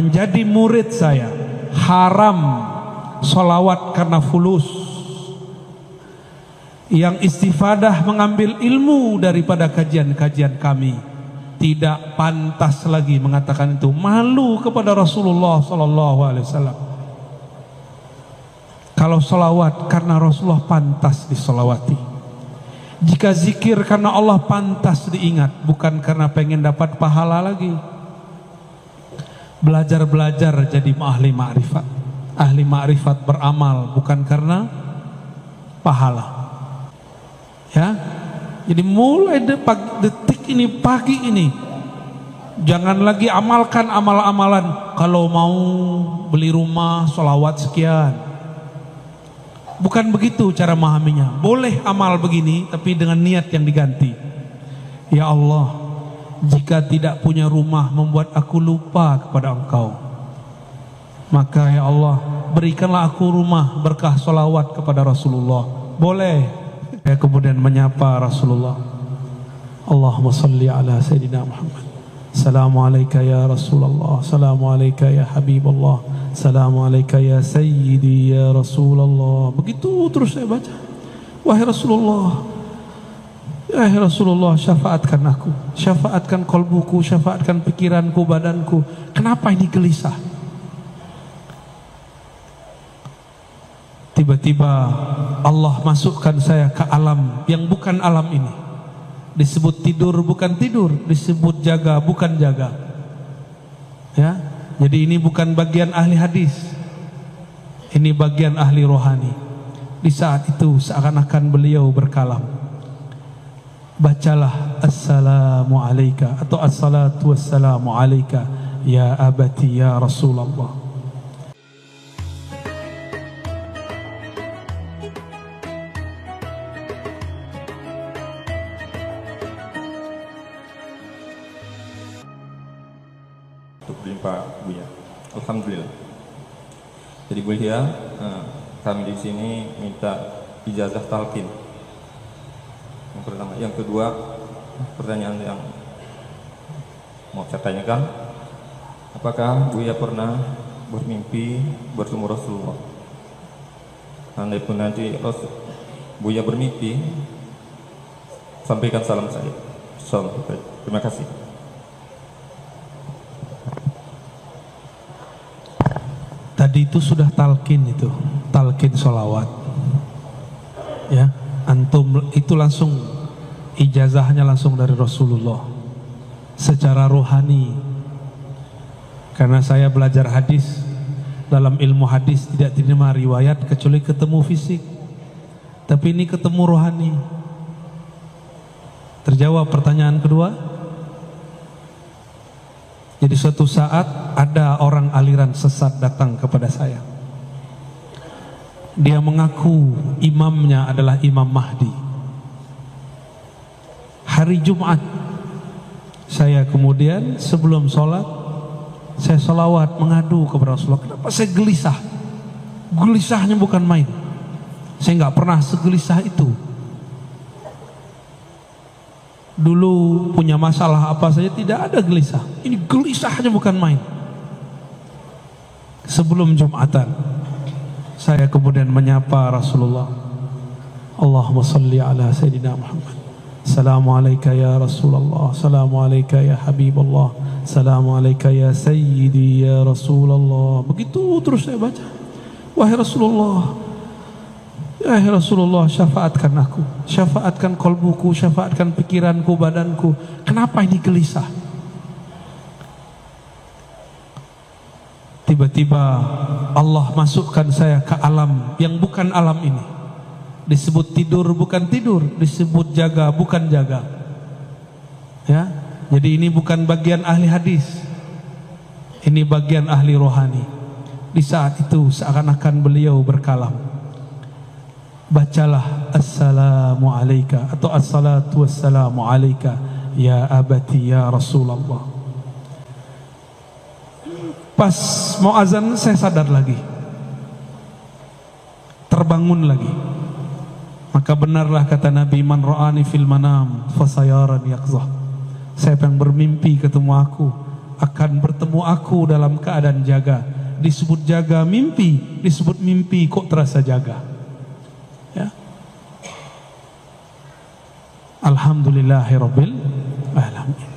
menjadi murid saya haram sholawat karena fulus, yang istifadah mengambil ilmu daripada kajian-kajian kami, tidak pantas lagi mengatakan itu. Malu kepada Rasulullah SAW. Kalau sholawat karena Rasulullah pantas disolawati. Jika zikir karena Allah pantas diingat, bukan karena pengen dapat pahala lagi. Belajar jadi ahli ma'rifat. Ahli ma'rifat beramal bukan karena pahala. Ya, jadi mulai detik ini, pagi ini, jangan lagi amalkan amal-amalan. Kalau mau beli rumah, sholawat sekian. Bukan begitu cara memahaminya. Boleh amal begini, tapi dengan niat yang diganti. Ya Allah, jika tidak punya rumah membuat aku lupa kepada Engkau, maka ya Allah, berikanlah aku rumah berkah sholawat kepada Rasulullah. Boleh. Saya kemudian menyapa Rasulullah. Allahumma salli ala Sayyidina Muhammad. Assalamualaikum ya Rasulullah. Assalamualaikum ya Habibullah. Assalamualaikum ya Sayyidi ya Rasulullah. Begitu terus saya baca. Wahai Rasulullah, wahai Rasulullah, syafaatkan aku, syafaatkan kolbuku, syafaatkan pikiranku, badanku. Kenapa ini gelisah? Tiba-tiba Allah masukkan saya ke alam yang bukan alam ini. Disebut tidur bukan tidur, disebut jaga bukan jaga. Ya, jadi ini bukan bagian ahli hadis, ini bagian ahli rohani. Di saat itu seakan-akan beliau berkalam. Bacalah assalamu alayka atau assalatu wassalamu alayka ya abati ya Rasulullah. Pak Buya, alhamdulillah. Jadi Buya, kami di sini minta ijazah talqin. Yang pertama, yang kedua, pertanyaan yang mau saya tanyakan, apakah Buya pernah bermimpi bertemu Rasulullah? Andai pun nanti Buya bermimpi, sampaikan salam saya. Terima kasih. Tadi itu sudah talqin, itu talqin sholawat. Ya, antum itu langsung ijazahnya langsung dari Rasulullah secara rohani. Karena saya belajar hadis, dalam ilmu hadis tidak diterima riwayat kecuali ketemu fisik. Tapi ini ketemu rohani. Terjawab pertanyaan kedua. Jadi suatu saat ada orang aliran sesat datang kepada saya. Dia mengaku imamnya adalah Imam Mahdi. Hari Jumat, saya kemudian sebelum sholat, saya sholawat mengadu kepada Rasulullah. Kenapa saya gelisah? Gelisahnya bukan main. Saya nggak pernah segelisah itu. Dulu punya masalah apa saja tidak ada gelisah. Ini gelisahnya bukan main. Sebelum Jumatan, saya kemudian menyapa Rasulullah. Allahumma salli ala Sayyidina Muhammad. Assalamualaikum ya Rasulullah. Assalamualaikum ya Habibullah. Assalamualaikum ya Sayyidi ya Rasulullah. Begitu terus saya baca. Wahai Rasulullah, wahai Rasulullah, syafaatkan aku, syafaatkan kolbuku, syafaatkan pikiranku, badanku. Kenapa ini gelisah? Tiba-tiba Allah masukkan saya ke alam yang bukan alam ini. Disebut tidur bukan tidur, disebut jaga bukan jaga. Ya, jadi ini bukan bagian ahli hadis, ini bagian ahli rohani. Di saat itu seakan-akan beliau berkalam. Bacalah assalamu alayka atau assalatu wassalamu alayka ya abati ya Rasulullah. Pas mau azan saya sadar lagi, terbangun lagi. Maka benarlah kata Nabi, man ra'ani fil manam fasayaran yaqzah. Siapa yang bermimpi ketemu aku akan bertemu aku dalam keadaan jaga. Disebut jaga mimpi, disebut mimpi kok terasa jaga. Ya. Alhamdulillahirabbil alamin.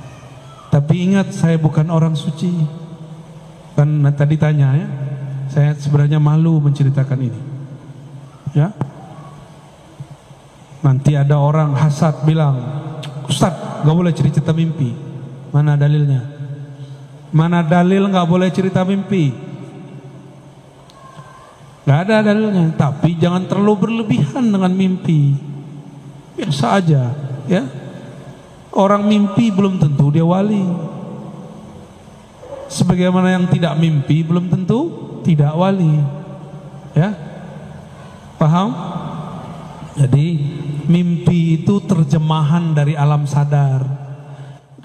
Tapi ingat, saya bukan orang suci. Kan tadi tanya ya, saya sebenarnya malu menceritakan ini. Ya. Nanti ada orang hasad bilang, Ustaz, gak boleh cerita mimpi. Mana dalilnya? Mana dalil gak boleh cerita mimpi? Gak ada dalilnya. Tapi jangan terlalu berlebihan dengan mimpi. Biasa aja, ya. Orang mimpi belum tentu dia wali. Sebagaimana yang tidak mimpi belum tentu tidak wali. Ya. Paham? Jadi mimpi itu terjemahan dari alam sadar.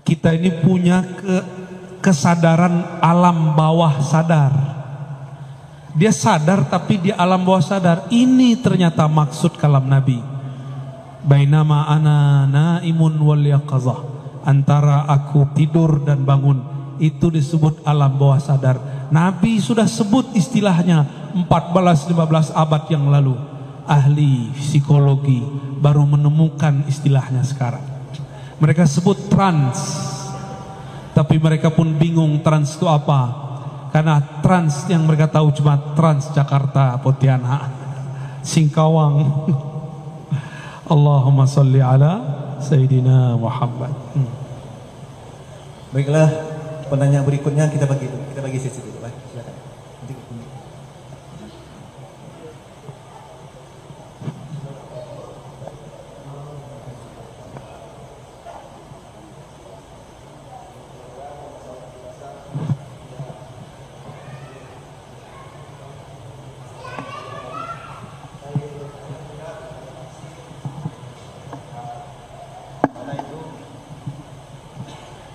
Kita ini punya kesadaran alam bawah sadar. Dia sadar tapi di alam bawah sadar. Ini ternyata maksud kalam Nabi. Bainama ana naimun wal yaqazah. Antara aku tidur dan bangun, itu disebut alam bawah sadar. Nabi sudah sebut istilahnya 14-15 abad yang lalu. Ahli psikologi baru menemukan istilahnya sekarang. Mereka sebut trans. Tapi mereka pun bingung trans itu apa. Karena trans yang mereka tahu cuma Trans Jakarta, Pontianak, Singkawang. Allahumma salli ala Sayyidina Muhammad. Baiklah, penanya berikutnya kita bagi sesi dulu. Silakan.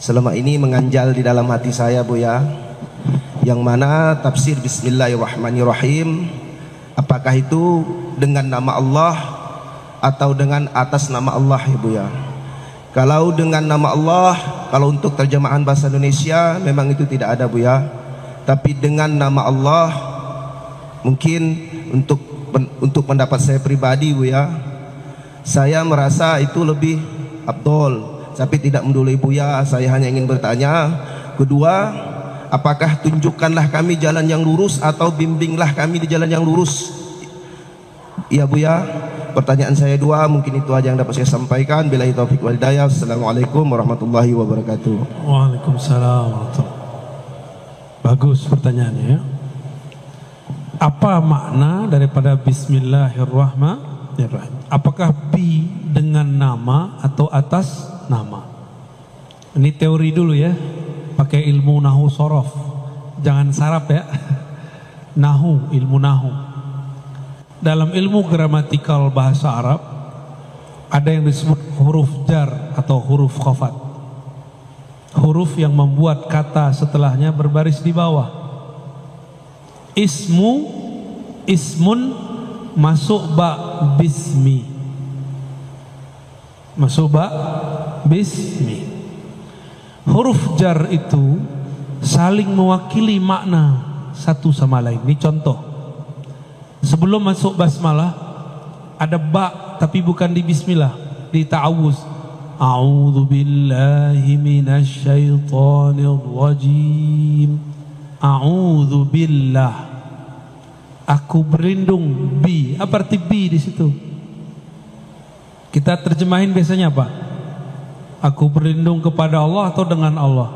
Selama ini menganjal di dalam hati saya, Buya, yang mana tafsir Bismillahirrahmanirrahim, apakah itu dengan nama Allah atau dengan atas nama Allah, ya Buya? Kalau dengan nama Allah, kalau untuk terjemahan bahasa Indonesia memang itu tidak ada, Buya. Tapi dengan nama Allah, mungkin untuk pendapat saya pribadi, Buya, saya merasa itu lebih afdol. Tapi tidak mendului Buya, saya hanya ingin bertanya. Kedua, apakah tunjukkanlah kami jalan yang lurus atau bimbinglah kami di jalan yang lurus? Iya Buya, pertanyaan saya dua, mungkin itu aja yang dapat saya sampaikan. Billahi taufiq wal hidayah. Assalamualaikum warahmatullahi wabarakatuh. Waalaikumsalam warahmatullahi. Bagus pertanyaannya ya. Apa makna daripada Bismillahirrahmanirrahim? Apakah bi dengan nama atau atas nama? Ini teori dulu ya, pakai ilmu nahu sorof, jangan sarap ya. Nahu, ilmu nahu. Dalam ilmu gramatikal bahasa Arab ada yang disebut huruf jar atau huruf khafat. Huruf yang membuat kata setelahnya berbaris di bawah. Ismun masuk ba bismi. Masuk ba bismi. Huruf jar itu saling mewakili makna satu sama lain. Ini contoh. Sebelum masuk basmalah ada ba tapi bukan di bismillah, di ta'awuz. A'udzu billahi minasyaitonir rajim. A'udzu billah. Aku berlindung bi. Apa arti bi di situ? Kita terjemahin biasanya apa? Aku berlindung kepada Allah atau dengan Allah?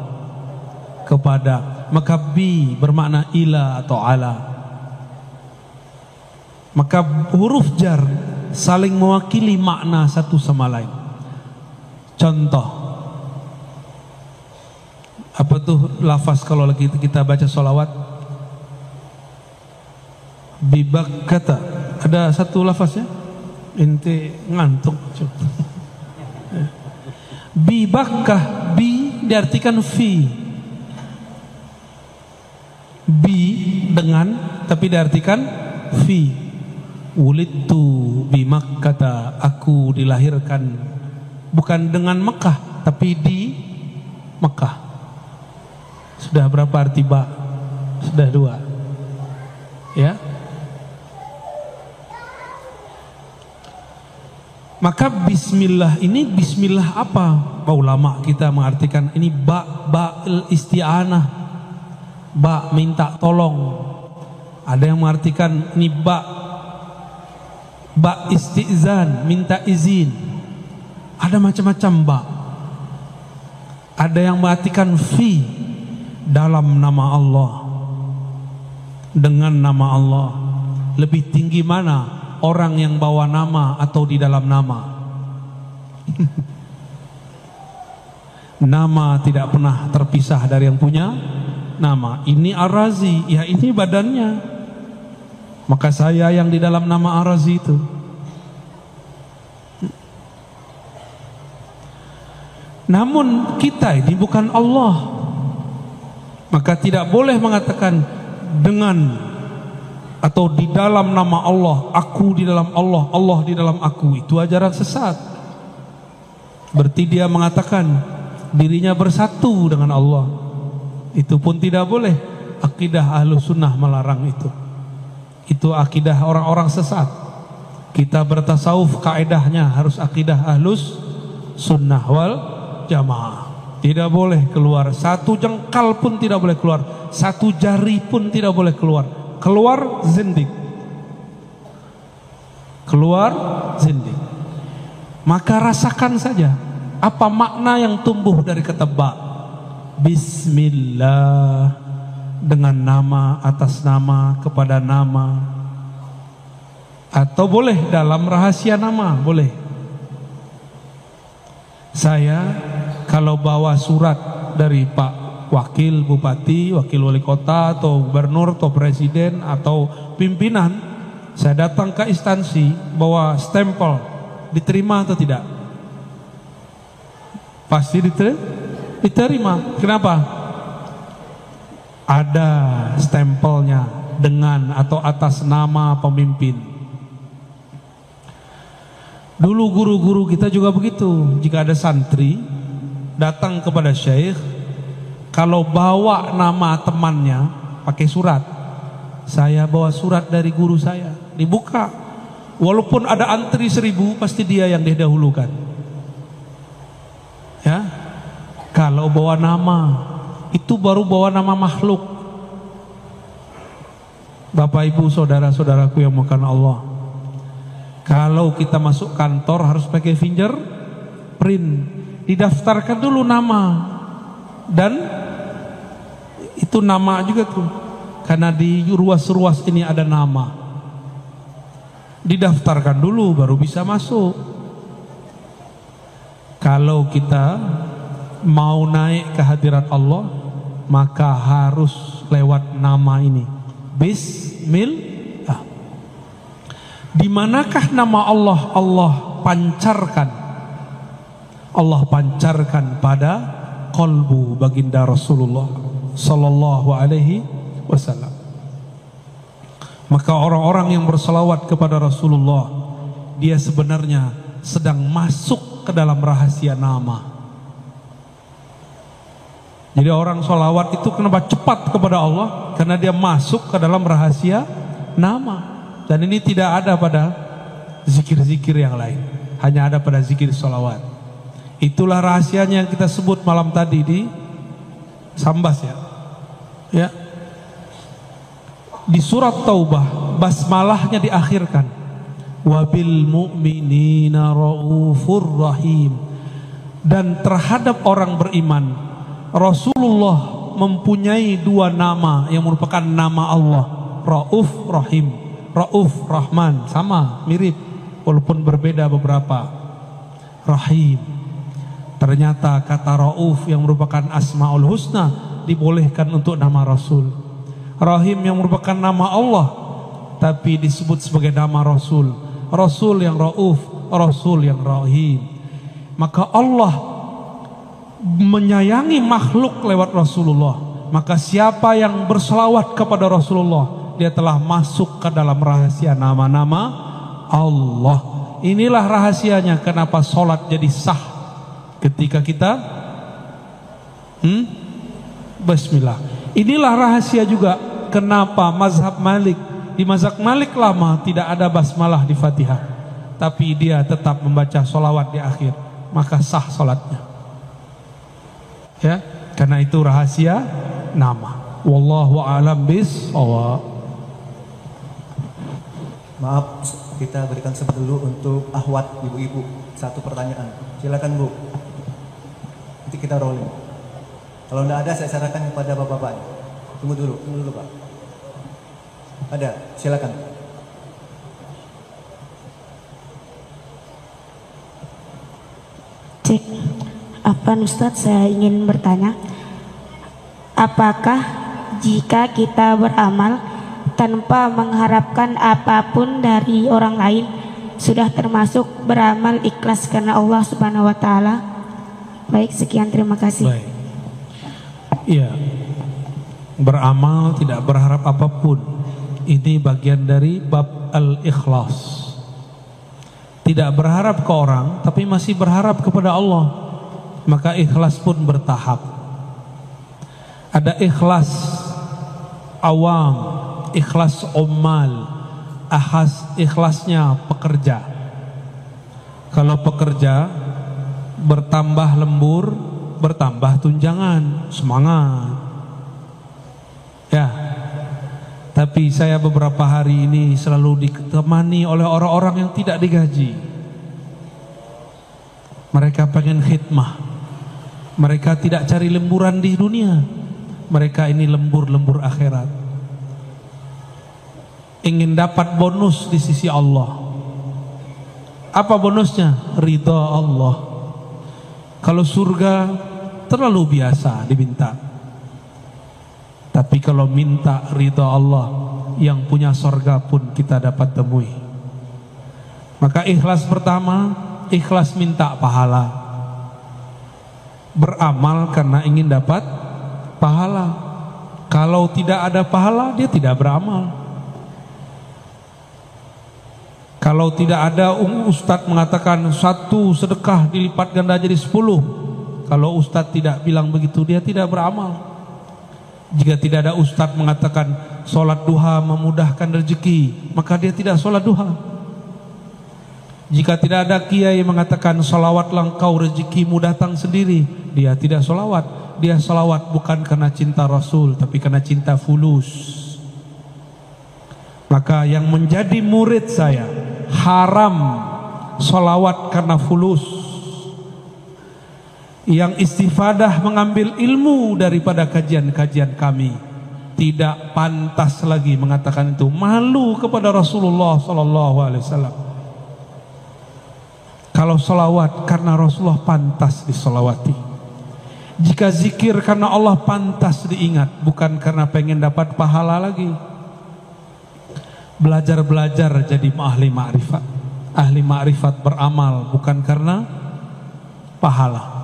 Kepada. Maka bi bermakna ila atau ala. Maka huruf jar saling mewakili makna satu sama lain. Contoh, apa tuh lafaz kalau lagi kita baca sholawat? Bibak kata. Ada satu lafaz ya? Inti ngantuk. Bibakkah, bi diartikan fi. Bi dengan tapi diartikan fi. Wulidtu bi Makkah, aku dilahirkan bukan dengan Mekah tapi di Mekah. Sudah berapa arti ba? Sudah 2. Ya. Maka bismillah ini bismillah apa? Ulama kita mengartikan ini ba'il isti'anah. Ba minta tolong. Ada yang mengartikan ini ba istizan, minta izin. Ada macam-macam ba. Ada yang mengartikan fi, dalam nama Allah, dengan nama Allah. Lebih tinggi mana orang yang bawa nama atau di dalam nama? Nama tidak pernah terpisah dari yang punya nama. Ini Ar-Razi, ya ini badannya. Maka saya yang di dalam nama Ar-Razi itu. Namun kita ini bukan Allah. Maka tidak boleh mengatakan dengan atau di dalam nama Allah, aku di dalam Allah, Allah di dalam aku. Itu ajaran sesat. Berarti dia mengatakan dirinya bersatu dengan Allah. Itu pun tidak boleh. Akidah Ahlus Sunnah melarang itu. Itu akidah orang-orang sesat. Kita bertasawuf, kaidahnya harus akidah Ahlus Sunnah wal Jamaah. Tidak boleh keluar, satu jengkal pun tidak boleh keluar, satu jari pun tidak boleh keluar. Keluar zindik. Keluar zindik. Maka rasakan saja apa makna yang tumbuh dari kata ba. Bismillah, dengan nama, atas nama, kepada nama. Atau boleh dalam rahasia nama, boleh. Saya kalau bawa surat dari Pak Wakil Bupati, Wakil Wali Kota, atau Gubernur, atau Presiden, atau pimpinan, saya datang ke instansi bawa stempel, diterima atau tidak? Pasti diterima. Kenapa? Ada stempelnya dengan atau atas nama pemimpin. Dulu guru-guru kita juga begitu. Jika ada santri datang kepada syekh, kalau bawa nama temannya pakai surat, saya bawa surat dari guru saya, dibuka. Walaupun ada antri 1000, pasti dia yang didahulukan. Ya, kalau bawa nama, itu baru bawa nama makhluk. Bapak Ibu saudara-saudaraku yang makan Allah, kalau kita masuk kantor harus pakai fingerprint, didaftarkan dulu nama, dan itu nama juga tuh, karena di ruas-ruas ini ada nama, didaftarkan dulu baru bisa masuk. Kalau kita mau naik ke hadirat Allah, maka harus lewat nama ini, Bismillah. Di manakah nama Allah Allah pancarkan? Allah pancarkan pada qalbu baginda Rasulullah sallallahu alaihi wasallam. Maka orang-orang yang berselawat kepada Rasulullah, dia sebenarnya sedang masuk ke dalam rahasia nama. Jadi orang selawat itu kenapa cepat kepada Allah? Karena dia masuk ke dalam rahasia nama. Dan ini tidak ada pada zikir-zikir yang lain, hanya ada pada zikir sholawat. Itulah rahasianya yang kita sebut malam tadi di Sambas, ya. Di surat Taubah basmalahnya diakhirkan, wabil mu'minina raufur rahim. Dan terhadap orang beriman, Rasulullah mempunyai 2 nama yang merupakan nama Allah, Rauf Rahim. Rauf, Rahman, sama, mirip, walaupun berbeda beberapa. Rahim, ternyata kata Rauf yang merupakan Asmaul Husna dibolehkan untuk nama Rasul. Rahim yang merupakan nama Allah tapi disebut sebagai nama Rasul. Rasul yang Rauf, Rasul yang Rahim. Maka Allah menyayangi makhluk lewat Rasulullah. Maka siapa yang berselawat kepada Rasulullah, dia telah masuk ke dalam rahasia nama-nama Allah. Inilah rahasianya kenapa sholat jadi sah ketika kita Bismillah. Inilah rahasia juga kenapa mazhab Malik, di mazhab Malik lama tidak ada basmalah di Fatihah, tapi dia tetap membaca sholawat di akhir, maka sah sholatnya. Ya, karena itu rahasia nama. Wallahu a'lam bishawab. Maaf, kita berikan dulu untuk akhwat ibu-ibu satu pertanyaan. Silakan Bu. Nanti kita rolling. Kalau tidak ada, saya sarankan kepada bapak-bapak. Tunggu dulu Pak. Ada, silakan. Cek. Afwan Ustadz, saya ingin bertanya, apakah jika kita beramal tanpa mengharapkan apapun dari orang lain sudah termasuk beramal ikhlas karena Allah Subhanahu wa taala? Baik, sekian, terima kasih. Baik. Iya. Beramal tidak berharap apapun. Ini bagian dari bab al-ikhlas. Tidak berharap ke orang, tapi masih berharap kepada Allah. Maka ikhlas pun bertahap. Ada ikhlas awam, ikhlas ummal, ikhlasnya pekerja. Kalau pekerja bertambah lembur, bertambah tunjangan, semangat. Ya. Tapi saya beberapa hari ini selalu ditemani oleh orang-orang yang tidak digaji. Mereka pengen khidmah. Mereka tidak cari lemburan di dunia. Mereka ini lembur-lembur akhirat. Ingin dapat bonus di sisi Allah. Apa bonusnya? Ridha Allah. Kalau surga terlalu biasa diminta. Tapi kalau minta ridha Allah, yang punya surga pun kita dapat temui. Maka ikhlas pertama, ikhlas minta pahala. Beramal karena ingin dapat pahala. Kalau tidak ada pahala, dia tidak beramal. Kalau tidak ada, Ustadz mengatakan satu sedekah dilipat ganda jadi 10. Kalau Ustadz tidak bilang begitu, dia tidak beramal. Jika tidak ada Ustadz mengatakan sholat duha memudahkan rezeki, maka dia tidak sholat duha. Jika tidak ada kiai mengatakan sholawatlah engkau rezekimu datang sendiri, dia tidak sholawat. Dia sholawat bukan karena cinta Rasul, tapi karena cinta fulus. Maka yang menjadi murid saya haram sholawat karena fulus. Yang istifadah mengambil ilmu daripada kajian-kajian kami, tidak pantas lagi mengatakan itu. Malu kepada Rasulullah SAW. Kalau sholawat karena Rasulullah pantas disolawati. Jika zikir karena Allah pantas diingat, bukan karena pengen dapat pahala lagi. Belajar-belajar jadi ahli ma'rifat. Ahli ma'rifat beramal bukan karena pahala.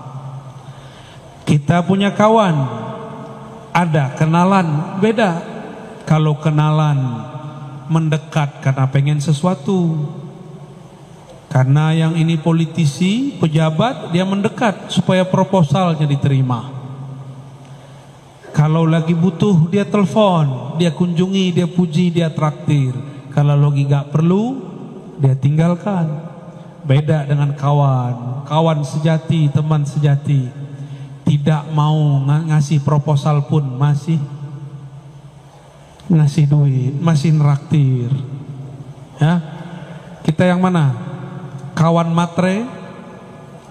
Kita punya kawan, ada kenalan, beda. Kalau kenalan mendekat karena pengen sesuatu. Karena yang ini politisi, pejabat, dia mendekat supaya proposalnya diterima. Kalau lagi butuh, dia telepon, dia kunjungi, dia puji, dia traktir. Kalau lagi gak perlu, dia tinggalkan. Beda dengan kawan, kawan sejati, teman sejati. Tidak mau ngasih proposal pun masih ngasih duit, masih neraktir. Ya, kita yang mana? Kawan matre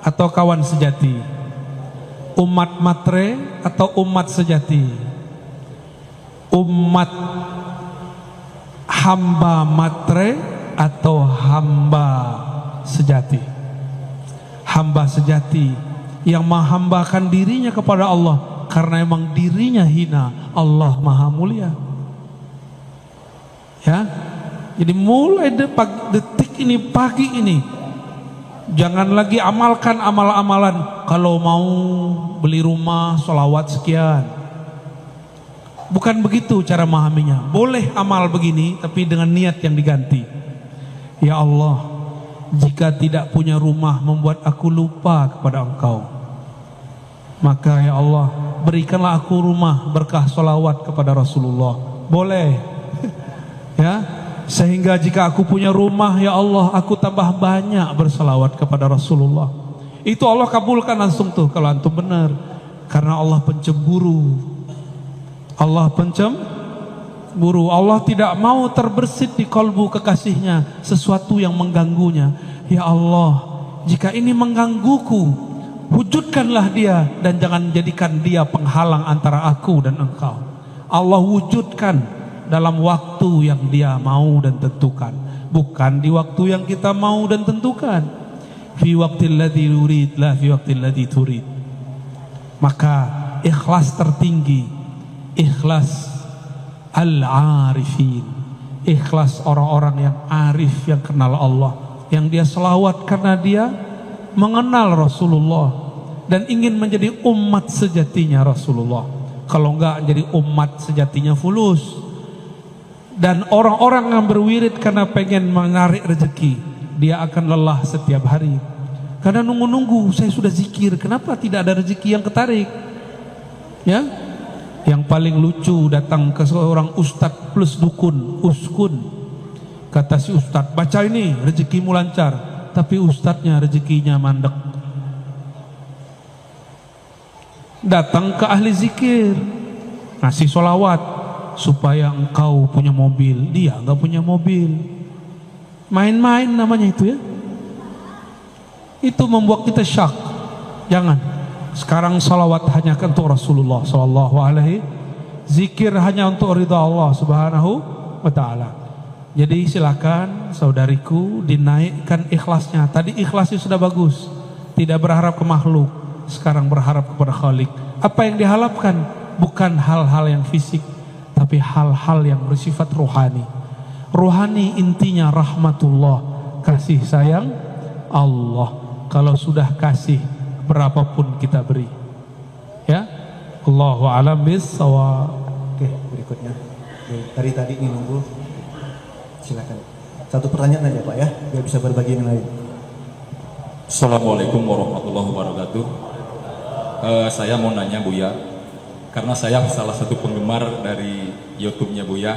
atau kawan sejati? Umat matre atau umat sejati? Umat hamba matre atau hamba sejati? Hamba sejati yang menghambakan dirinya kepada Allah karena emang dirinya hina, Allah maha mulia. Ya, jadi mulai detik ini, pagi ini, jangan lagi amalkan amal-amalan. Kalau mau beli rumah, sholawat sekian. Bukan begitu cara memahaminya. Boleh amal begini, tapi dengan niat yang diganti. Ya Allah, jika tidak punya rumah membuat aku lupa kepada Engkau, maka ya Allah, berikanlah aku rumah berkah solawat kepada Rasulullah. Boleh. Ya, sehingga jika aku punya rumah, ya Allah, aku tambah banyak bersolawat kepada Rasulullah. Itu Allah kabulkan langsung tuh kalau antum benar. Karena Allah pencemburu. Allah pencemburu. Allah tidak mau terbersit di kalbu kekasihnya sesuatu yang mengganggunya. Ya Allah, jika ini menggangguku, wujudkanlah dia dan jangan jadikan dia penghalang antara aku dan engkau. Allah wujudkan dalam waktu yang dia mau dan tentukan, bukan di waktu yang kita mau dan tentukan. Fi waqtil ladzi yurid la fi waqtil ladzi turid. Maka ikhlas tertinggi, ikhlas al-arifin, ikhlas orang-orang yang arif, yang kenal Allah, yang dia selawat karena dia mengenal Rasulullah dan ingin menjadi umat sejatinya Rasulullah. Kalau enggak jadi umat sejatinya fulus. Dan orang-orang yang berwirid karena pengen menarik rezeki, dia akan lelah setiap hari. Karena nunggu-nunggu, saya sudah zikir, kenapa tidak ada rezeki yang ketarik? Ya, yang paling lucu datang ke seorang ustadz plus dukun, uskun. Kata si ustadz, baca ini rezekimu lancar. Tapi ustadznya rezekinya mandek. Datang ke ahli zikir, ngasih solawat supaya engkau punya mobil, dia enggak punya mobil. Main-main namanya itu ya. Itu membuat kita syak. Jangan. Sekarang salawat hanya untuk Rasulullah sallallahu alaihi, zikir hanya untuk ridha Allah subhanahu wa ta'ala. Jadi silakan saudariku dinaikkan ikhlasnya. Tadi ikhlasnya sudah bagus, tidak berharap ke makhluk, sekarang berharap kepada Khalik. Apa yang diharapkan bukan hal-hal yang fisik, tapi hal-hal yang bersifat rohani. Rohani intinya rahmatullah, kasih sayang Allah. Kalau sudah kasih, berapapun kita beri. Ya, Allahu a'lam bissawab. Oke, berikutnya. Dari tadi ini nunggu. Silakan. Satu pertanyaan aja Pak ya, biar bisa berbagi yang lain. Assalamualaikum warahmatullahi wabarakatuh. Saya mau nanya Buya, karena saya salah satu penggemar dari YouTube-nya Buya.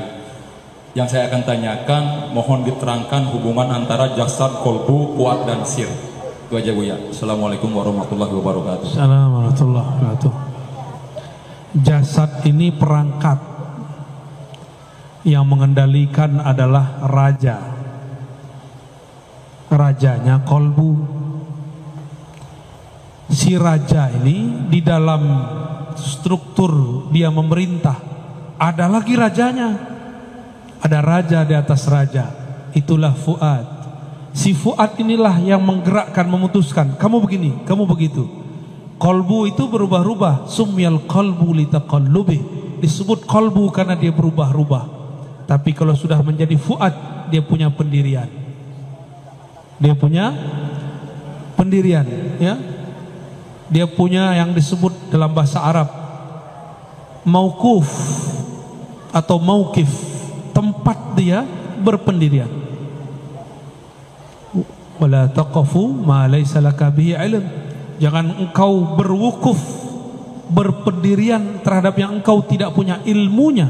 Yang saya akan tanyakan, mohon diterangkan hubungan antara jasad, kolbu, fuad dan sir. Itu aja Buya. Assalamualaikum warahmatullahi wabarakatuh. Assalamualaikum warahmatullahi wabarakatuh. Jasad ini perangkat, yang mengendalikan adalah raja. Rajanya kolbu. Si raja ini di dalam struktur dia memerintah, ada lagi rajanya. Ada raja di atas raja. Itulah fuad. Si fuad inilah yang menggerakkan, memutuskan, kamu begini, kamu begitu. Kolbu itu berubah-ubah. Sumyal qalbu litaqallubih. Disebut kolbu karena dia berubah-ubah. Tapi kalau sudah menjadi fuad, dia punya pendirian. Dia punya pendirian, ya. Dia punya yang disebut dalam bahasa Arab mauquf atau mauqif, tempat dia berpendirian. Wala taqafu ma laysa laka bihi ilm. Jangan engkau berwukuf, berpendirian terhadap yang engkau tidak punya ilmunya.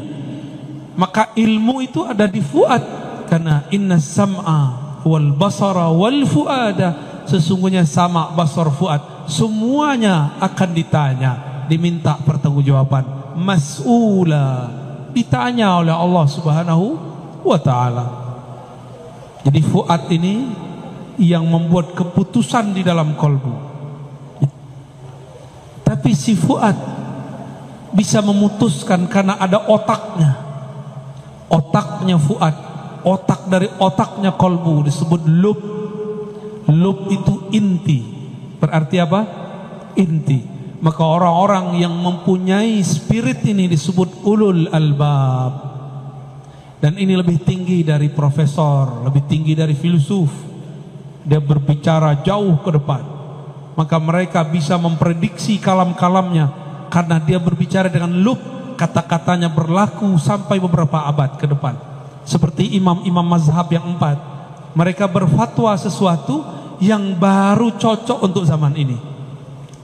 Maka ilmu itu ada di fuad. Karena inna sam'a wal basara wal fuada, sesungguhnya sama, basar, fuad, semuanya akan ditanya, diminta pertanggungjawaban. Mas'ula, ditanya oleh Allah subhanahu wa ta'ala. Jadi fuad ini yang membuat keputusan di dalam kolbu. Tapi si fuad bisa memutuskan karena ada otaknya. Otaknya fuad, otak dari otaknya kolbu disebut lub. Lub itu inti. Berarti apa? Inti. Maka orang-orang yang mempunyai spirit ini disebut ulul albab. Dan ini lebih tinggi dari profesor, lebih tinggi dari filsuf. Dia berbicara jauh ke depan. Maka mereka bisa memprediksi kalam-kalamnya karena dia berbicara dengan lub. Kata-katanya berlaku sampai beberapa abad ke depan. Seperti imam-imam mazhab yang 4. Mereka berfatwa sesuatu yang baru cocok untuk zaman ini.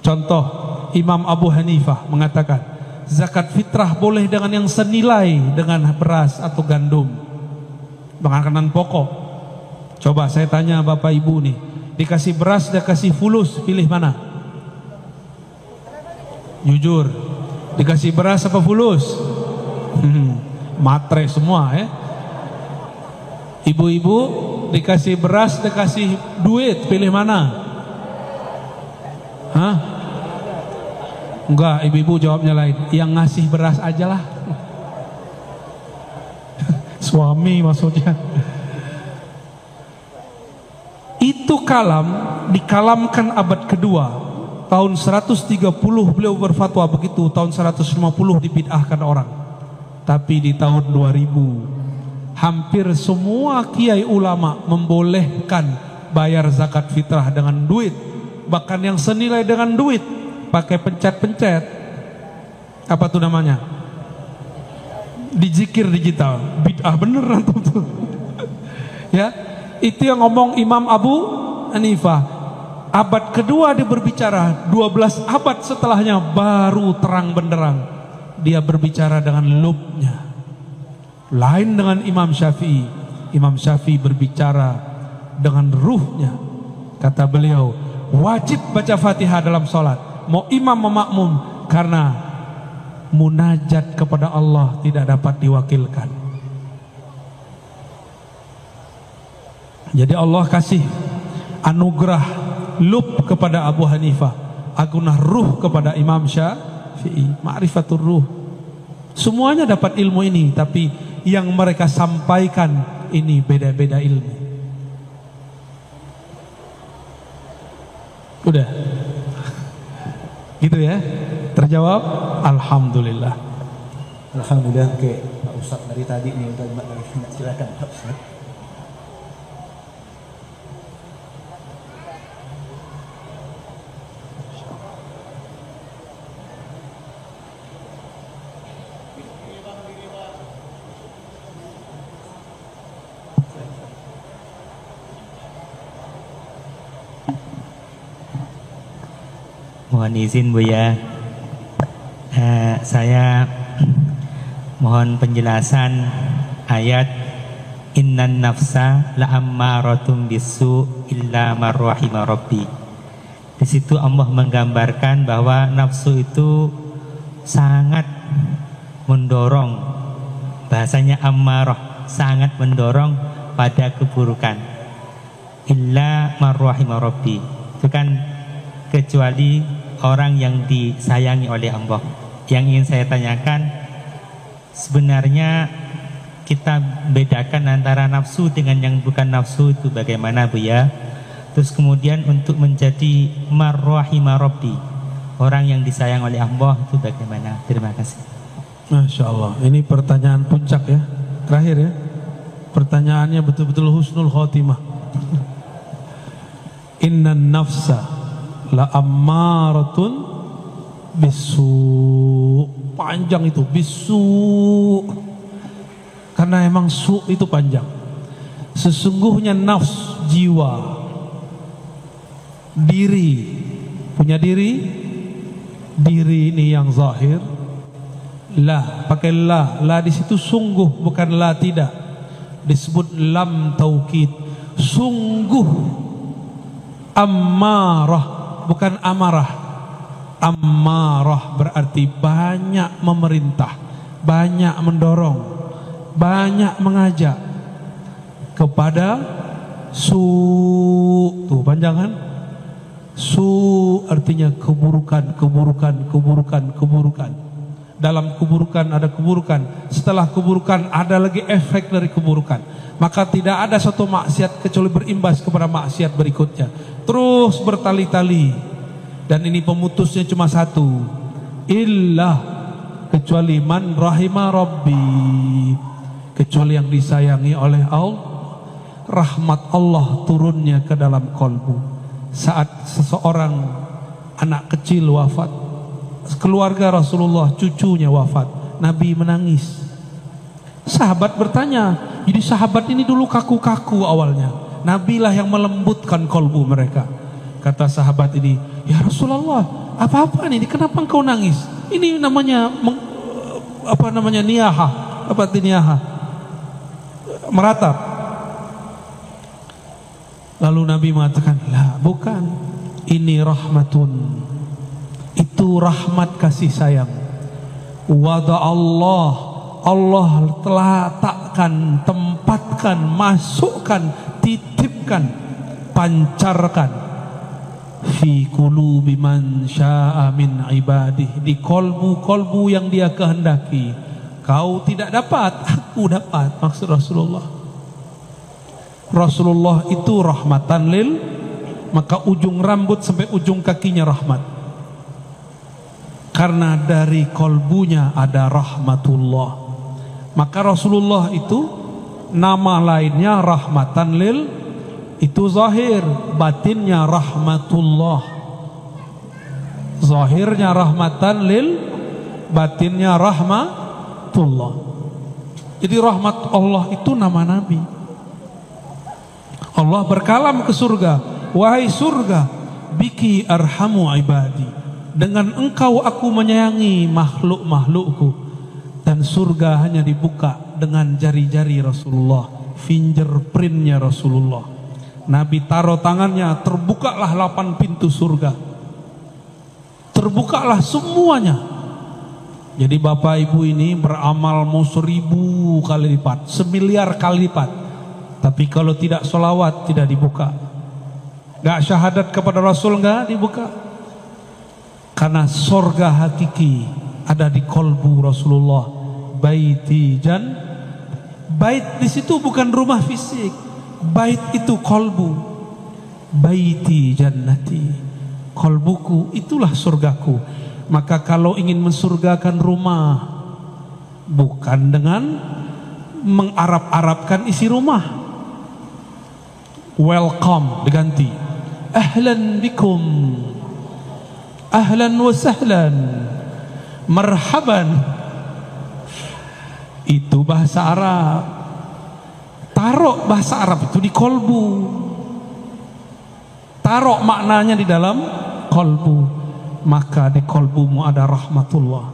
Contoh, Imam Abu Hanifah mengatakan zakat fitrah boleh dengan yang senilai dengan beras atau gandum, makanan pokok. Coba saya tanya Bapak Ibu nih, dikasih beras, dikasih fulus, pilih mana? Jujur, dikasih beras apa fulus? Matre semua ya. Ibu-ibu dikasih beras, dikasih duit, pilih mana? Hah? Enggak, ibu-ibu jawabnya lain. Yang ngasih beras aja lah. Suami maksudnya. Itu kalam dikalamkan abad kedua. Tahun 130 beliau berfatwa begitu. Tahun 150 dibid'ahkan orang. Tapi di tahun 2000 hampir semua kiai ulama membolehkan bayar zakat fitrah dengan duit, bahkan yang senilai dengan duit, pakai pencet-pencet. Apa tuh namanya? Dijikir digital. Bid'ah bener antum tuh. Ya, itu yang ngomong Imam Abu Hanifah. Abad kedua dia berbicara, 12 abad setelahnya baru terang benderang dia berbicara dengan lubnya. Lain dengan Imam Syafi'i. Imam Syafi'i berbicara dengan ruhnya. Kata beliau, wajib baca Fatihah dalam sholat, mau imam mau makmum, karena munajat kepada Allah tidak dapat diwakilkan. Jadi Allah kasih anugerah lub kepada Abu Hanifah, agunah ruh kepada Imam Syafi'i, ma'rifatul ruh. Semuanya dapat ilmu ini, tapi yang mereka sampaikan ini beda-beda ilmu. Udah gitu ya, terjawab. Alhamdulillah. Alhamdulillah. Oke, Pak Ustadz dari tadi nih udah silakan Pak Ustadz. Mohon izin Buya, saya mohon penjelasan ayat innan nafsa la'ammaratun bisu illa marrahima rabbi. Di situ Allah menggambarkan bahwa nafsu itu sangat mendorong, bahasanya ammarah, sangat mendorong pada keburukan. Illa marrahima rabbi, itu kan kecuali orang yang disayangi oleh Allah. Yang ingin saya tanyakan, sebenarnya kita bedakan antara nafsu dengan yang bukan nafsu itu bagaimana Bu ya? Terus kemudian untuk menjadi marrahima rabbi, orang yang disayang oleh Allah itu bagaimana? Terima kasih. Masya Allah, ini pertanyaan puncak ya, terakhir ya. Pertanyaannya betul-betul husnul khotimah. Innan nafsa la ammaratun bisu. Panjang itu bisu, karena emang su itu panjang. Sesungguhnya nafs, jiwa, diri, punya diri. Diri ini yang zahir. La, pakai la di situ sungguh, bukan la tidak. Disebut lam taukid, sungguh. Ammarah, bukan amarah. Ammarah berarti banyak memerintah, banyak mendorong, banyak mengajak kepada su. Tuh panjang kan? Su artinya keburukan, keburukan, keburukan, keburukan. Dalam keburukan ada keburukan, setelah keburukan ada lagi efek dari keburukan. Maka tidak ada satu maksiat kecuali berimbas kepada maksiat berikutnya, terus bertali-tali. Dan ini pemutusnya cuma satu, illah, kecuali man rahima rabbi, kecuali yang disayangi oleh Allah. Rahmat Allah turunnya ke dalam kolbu saat seseorang anak kecil wafat. Keluarga Rasulullah, cucunya wafat, Nabi menangis. Sahabat bertanya, jadi sahabat ini dulu kaku-kaku awalnya, Nabi lah yang melembutkan kolbu mereka. Kata sahabat ini, ya Rasulullah, apa ini? Kenapa engkau nangis? Ini namanya niyaha. Apa itu niyaha? Meratap. Lalu Nabi mengatakan, lah, bukan. Ini rahmatun. Itu rahmat kasih sayang. Wada Allah telah letakkan, tempatkan, masukkan, titipkan, pancarkan fi qulubi man syaa min ibadihi, di kolbu-kolbu yang dia kehendaki. Kau tidak dapat, aku dapat. Maksud Rasulullah itu rahmatan lil, maka ujung rambut sampai ujung kakinya rahmat. Karena dari kolbunya ada rahmatullah. Maka Rasulullah itu nama lainnya rahmatan lil, itu zahir, batinnya rahmatullah. Zahirnya rahmatan lil, batinnya rahmatullah. Jadi rahmat Allah itu nama Nabi. Allah berkalam ke surga, wahai surga, biki arhamu ibadi, dengan engkau aku menyayangi makhluk-makhlukku. Dan surga hanya dibuka dengan jari-jari Rasulullah, fingerprintnya Rasulullah. Nabi taruh tangannya, terbukalah 8 pintu surga, terbukalah semuanya. Jadi bapak ibu ini beramal mau 1000 kali lipat, 1.000.000 kali lipat, tapi kalau tidak sholawat tidak dibuka. Gak syahadat kepada Rasul gak dibuka. Karena surga hakiki ada di kolbu Rasulullah. Baiti jan, bait di situ bukan rumah fisik, bait itu kolbu. Baiti jannati, kolbuku itulah surgaku. Maka kalau ingin mensurgakan rumah, bukan dengan mengarab-arabkan isi rumah. Welcome diganti ahlan bikum, ahlan wa sahlan, marhaban. Itu bahasa Arab. Taruh bahasa Arab itu di kolbu, taruh maknanya di dalam kolbu. Maka di kolbumu ada rahmatullah.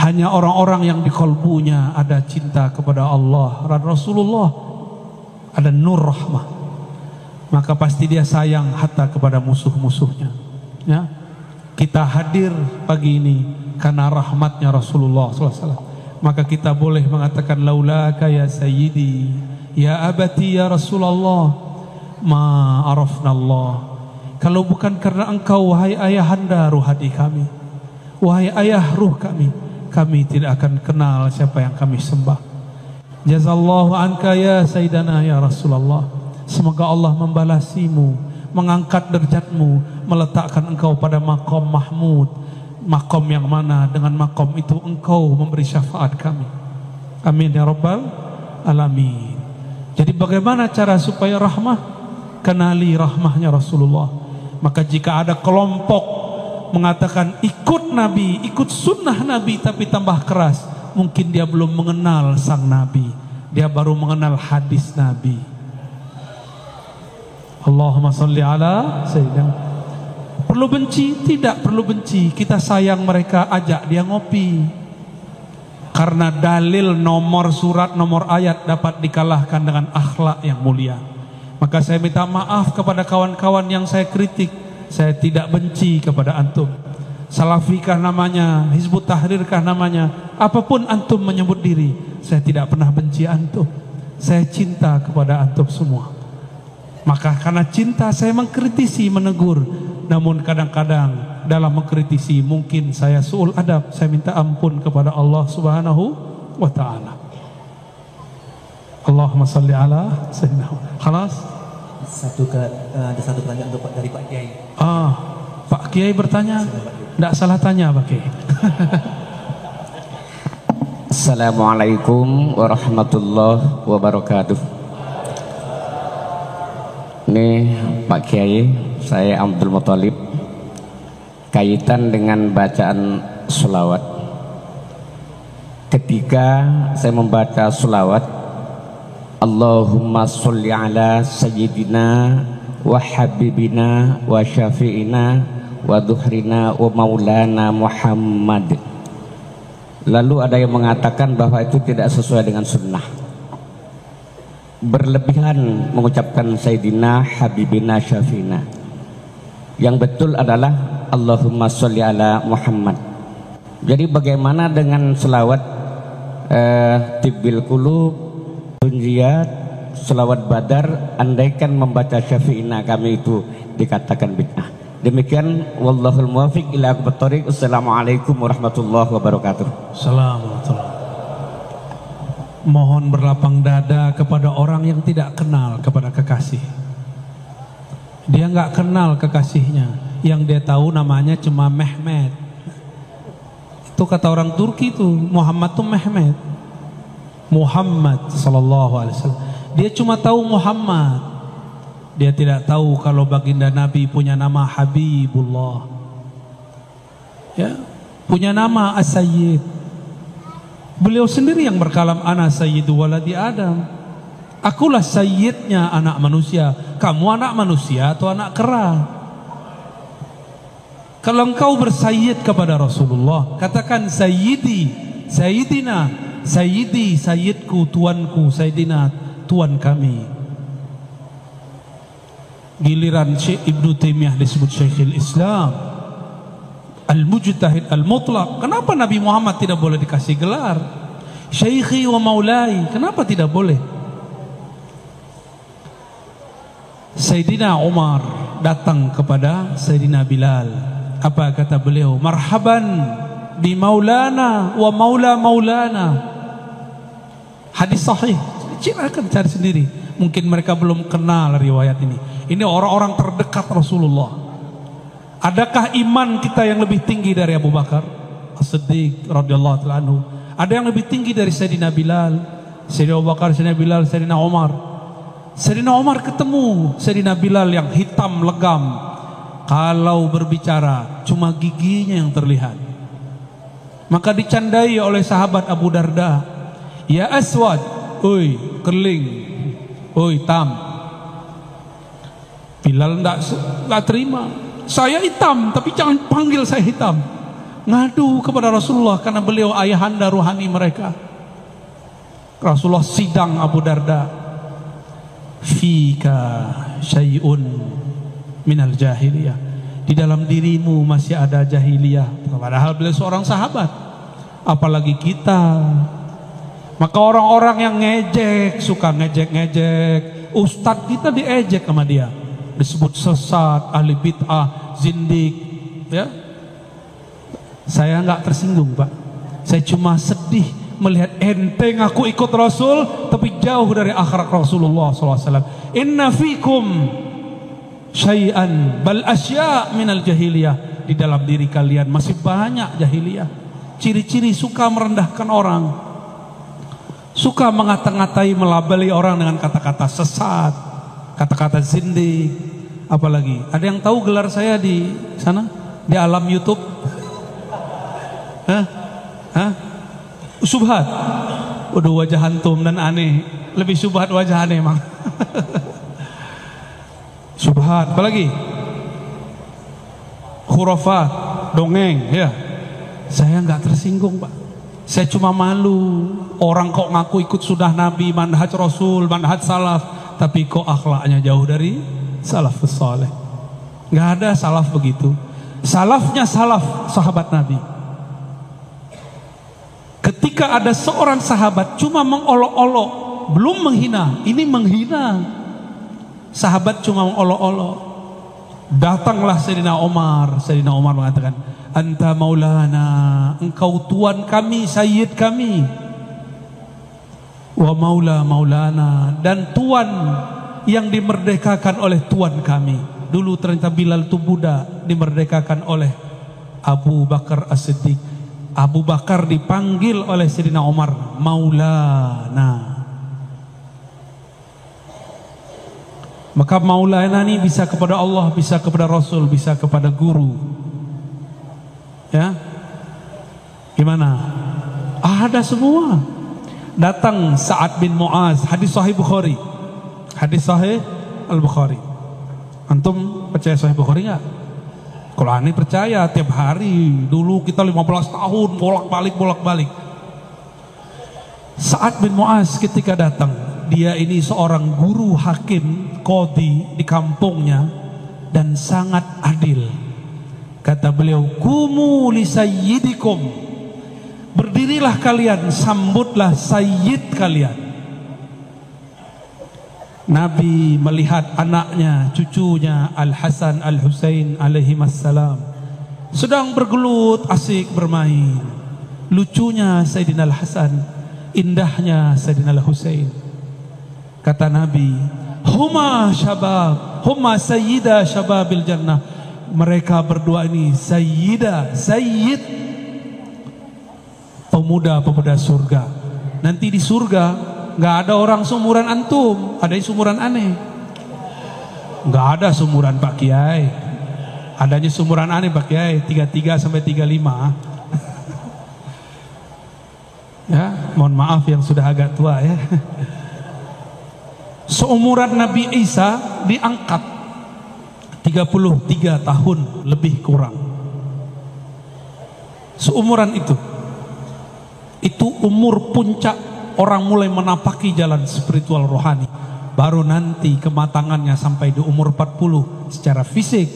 Hanya orang-orang yang di kolbunya ada cinta kepada Allah dan Rasulullah, ada nur rahmah, maka pasti dia sayang hatta kepada musuh-musuhnya. Ya, kita hadir pagi ini karena rahmatnya Rasulullah SAW. Maka kita boleh mengatakan laulaka ya sayyidi, ya abati, ya Rasulullah, ma arafna Allah. Kalau bukan karena engkau wahai ayahanda ruhani kami, wahai ayah ruh kami, kami tidak akan kenal siapa yang kami sembah. Jazallahu anka ya sayyidana ya Rasulullah. Semoga Allah membalasimu, mengangkat derajatmu, meletakkan engkau pada maqam mahmud, maqam yang mana dengan maqam itu engkau memberi syafaat kami. Amin ya rabbal alamin. Jadi bagaimana cara supaya rahmah? Kenali rahmahnya Rasulullah. Maka jika ada kelompok mengatakan ikut Nabi, ikut sunnah Nabi, tapi tambah keras, mungkin dia belum mengenal sang Nabi, dia baru mengenal hadis Nabi. Allahumma salli ala sayyidina. Perlu benci? Tidak perlu benci. Kita sayang mereka, ajak dia ngopi. Karena dalil, nomor surat, nomor ayat dapat dikalahkan dengan akhlak yang mulia. Maka saya minta maaf kepada kawan-kawan yang saya kritik. Saya tidak benci kepada antum. Salafikah namanya, Hizbut Tahrirkah namanya, apapun antum menyebut diri, saya tidak pernah benci antum. Saya cinta kepada antum semua. Maka karena cinta saya mengkritisi, menegur. Namun kadang-kadang dalam mengkritisi mungkin saya su'ul adab. Saya minta ampun kepada Allah Subhanahu wa ta'ala. Allahumma salli ala sayyidina. Khalas? Ada satu pertanyaan untuk dari Pak Kiai. Pak Kiai bertanya. Tidak salah tanya Pak Kiai. Assalamualaikum warahmatullahi wabarakatuh. Ini Pak Kiai, saya Abdul Muthalib. Kaitan dengan bacaan sholawat. Ketika saya membaca sholawat, Allahumma sholli ala sayyidina wa habibina wa syafi'ina wa dhuhrina wa maulana Muhammad. Lalu ada yang mengatakan bahwa itu tidak sesuai dengan sunnah, berlebihan mengucapkan Sayyidina Habibina Syafina. Yang betul adalah Allahumma sholli ala Muhammad. Jadi bagaimana dengan selawat Tibbil Qulub, Tunjiyat, selawat Badar, andaikan membaca Syafi'ina kami itu dikatakan bid'ah. Demikian, wallahul muwaffiq ila aqwamit thoriq. Assalamualaikum warahmatullahi wabarakatuh. Assalamualaikum. Mohon berlapang dada kepada orang yang tidak kenal kepada kekasih. Dia nggak kenal kekasihnya, yang dia tahu namanya cuma Mehmet. Itu kata orang Turki itu, Muhammad tuh Mehmet. Muhammad sallallahu alaihi wasallam. Dia cuma tahu Muhammad. Dia tidak tahu kalau baginda Nabi punya nama Habibullah. Ya, punya nama As-Sayyid. Beliau sendiri yang berkalam, ana sayyidu waladi Adam. Akulah sayyidnya anak manusia. Kamu anak manusia atau anak kera? Kalau engkau bersayyid kepada Rasulullah, katakan sayyidi, sayyidina, sayyidi, sayyidku, tuanku, sayyidina, tuan kami. Giliran Syekh Ibnu Taimiyah disebut Syekhul Islam, Al-Mujtahid Al-Mutlaq. Kenapa Nabi Muhammad tidak boleh dikasih gelar Syekhi wa Maulai? Kenapa tidak boleh? Sayyidina Umar datang kepada Sayyidina Bilal. Apa kata beliau? Marhaban bi maulana wa maula maulana. Hadis sahih. Silakan cari sendiri. Mungkin mereka belum kenal riwayat ini. Ini orang-orang terdekat Rasulullah. Adakah iman kita yang lebih tinggi dari Abu Bakar As-Siddiq radhiyallahu ta'ala anhu? Ada yang lebih tinggi dari Sayyidina Bilal, Sayyidina Abu Bakar, Sayyidina Bilal, Sayyidina Umar. Sayyidina Umar ketemu Sayyidina Bilal yang hitam legam. Kalau berbicara cuma giginya yang terlihat. Maka dicandai oleh sahabat Abu Darda. Ya Aswad, oi keling, oi tam. Bilal enggak terima. Saya hitam, tapi jangan panggil saya hitam. Ngadu kepada Rasulullah karena beliau ayahanda ruhani mereka. Rasulullah sidang Abu Darda. Fika syai'un minal jahiliyah. Di dalam dirimu masih ada jahiliyah. Padahal beliau seorang sahabat. Apalagi kita. Maka orang-orang yang ngejek, suka ngejek-ngejek, ustadz kita diejek sama dia. Disebut sesat, ahli bid'ah, zindik, ya. Saya nggak tersinggung, Pak. Saya cuma sedih melihat ente ngaku ikut Rasul tapi jauh dari akhlak Rasulullah SAW. Inna fikum syai'an bal asya' minal jahiliyah. Di dalam diri kalian masih banyak jahiliyah. Ciri-ciri suka merendahkan orang, suka mengata-ngatai, melabeli orang dengan kata-kata sesat, kata-kata zindik. Apalagi ada yang tahu gelar saya di sana di alam YouTube? Hah? Subhat. Udah wajah hantum dan aneh. Lebih subhat wajah aneh emang. Subhat. Apalagi? Khurafat, dongeng, ya. Saya nggak tersinggung, Pak. Saya cuma malu. Orang kok ngaku ikut sunnah Nabi, manhaj Rasul, manhaj salaf, tapi kok akhlaknya jauh dari salafus saleh. Nggak ada salaf begitu. Salafnya salaf sahabat Nabi. Ketika ada seorang sahabat cuma mengolok-olok, belum menghina, ini menghina. Sahabat cuma mengolok-olok. Datanglah Sayyidina Umar. Sayyidina Umar mengatakan, anta maulana, engkau tuan kami, sayyid kami. Wa maula maulana, dan tuan yang dimerdekakan oleh tuan kami. Dulu ternyata Bilal itu budak, dimerdekakan oleh Abu Bakar As-Siddiq. Abu Bakar dipanggil oleh Sayyidina Umar maulana. Maka maulana ini bisa kepada Allah, bisa kepada Rasul, bisa kepada guru. Ya, gimana? Ada semua. Datang Sa'ad bin Mu'az, hadis Sahih Bukhari, hadis Sahih Al-Bukhari. Antum percaya Sahih Bukhari nggak? Kalau aneh percaya tiap hari. Dulu kita 15 tahun bolak-balik. Sa'ad bin Mu'az ketika datang, dia ini seorang guru hakim qadhi di kampungnya dan sangat adil. Kata beliau, "Kumu li sayyidikum." Berdirilah kalian, sambutlah sayyid kalian. Nabi melihat anaknya, cucunya Al-Hasan Al-Husain alaihimassalam sedang bergelut asik bermain. Lucunya Sayyidina Al-Hasan, indahnya Sayyidina Al-Husain. Kata Nabi, "Huma syabab, huma sayyida syababil jannah." Mereka berdua ini sayyid pemuda-pemuda surga. Nanti di surga nggak ada orang seumuran antum, ada yang seumuran aneh. Nggak ada seumuran Pak Kiai, adanya seumuran aneh Pak Kiai, 33 sampai 35. Ya, mohon maaf yang sudah agak tua ya. Seumuran Nabi Isa diangkat 33 tahun lebih kurang. Seumuran itu umur puncak orang mulai menapaki jalan spiritual rohani. Baru nanti kematangannya sampai di umur 40 secara fisik.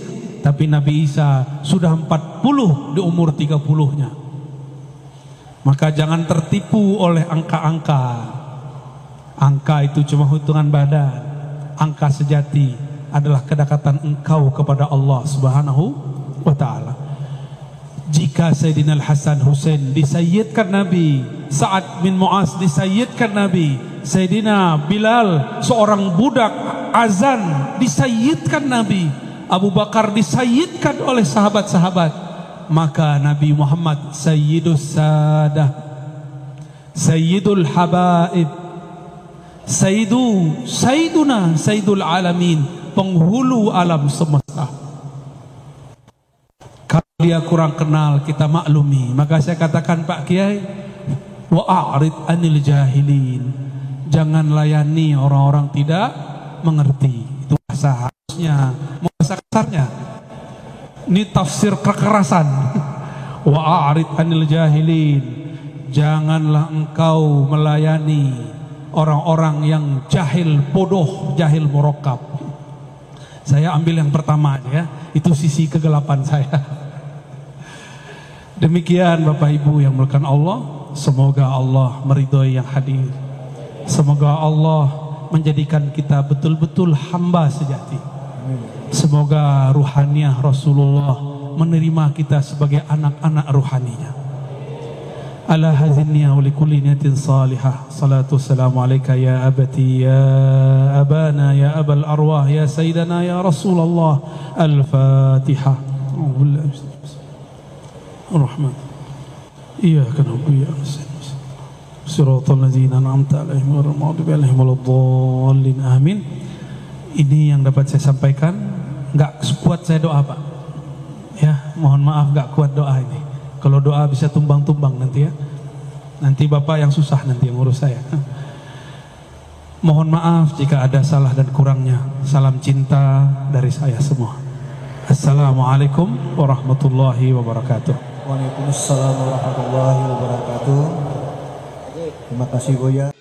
Tapi Nabi Isa sudah 40 di umur 30-nya. Maka jangan tertipu oleh angka-angka. Angka itu cuma hitungan badan. Angka sejati adalah kedekatan engkau kepada Allah Subhanahu wa ta'ala. Jika Sayyidina Al-Hasan Husain disayyidkan Nabi, Sa'ad bin Mu'az disayyidkan Nabi, Sayyidina Bilal seorang budak azan disayyidkan Nabi, Abu Bakar disayyidkan oleh sahabat-sahabat, maka Nabi Muhammad Sayyidus Sadah, Sayyidul Habaib, Sayyiduna Sayyidul Alamin, penghulu alam semesta. Kalau dia kurang kenal, kita maklumi. Maka saya katakan Pak Kiai, wa'arid anil jahilin, jangan layani orang-orang tidak mengerti. Itu bahasa harusnya, bahasa kasarnya. Ini tafsir kekerasan. Wa'arid anil jahilin, janganlah engkau melayani orang-orang yang jahil, bodoh, jahil murakkab. Saya ambil yang pertama aja ya, itu sisi kegelapan saya. Demikian Bapak Ibu yang dimuliakan Allah, semoga Allah meridhoi yang hadir. Semoga Allah menjadikan kita betul-betul hamba sejati. Semoga ruhaniyah Rasulullah menerima kita sebagai anak-anak ruhaninya. Ala hazinniya wa likulli niyatin salihah. Salatu wassalamu alaika ya abati ya abana ya abal arwah ya sayyidana ya Rasulullah. Al-Fatihah. Ar-Rahman. Iyyaka na'budu wa iyyaka nasta'in. Shiratal ladzina an'amta 'alaihim ghairil maghdubi 'alaihim waladdallin. Amin. Ini yang dapat saya sampaikan. Enggak kuat saya doa, Pak. Ya, mohon maaf enggak kuat doa ini. Kalau doa bisa tumbang-tumbang nanti ya. Nanti Bapak yang susah nanti yang ngurus saya. Mohon maaf jika ada salah dan kurangnya. Salam cinta dari saya semua. Assalamualaikum warahmatullahi wabarakatuh. Waalaikumsalam warahmatullahi wabarakatuh. Terima kasih Buya.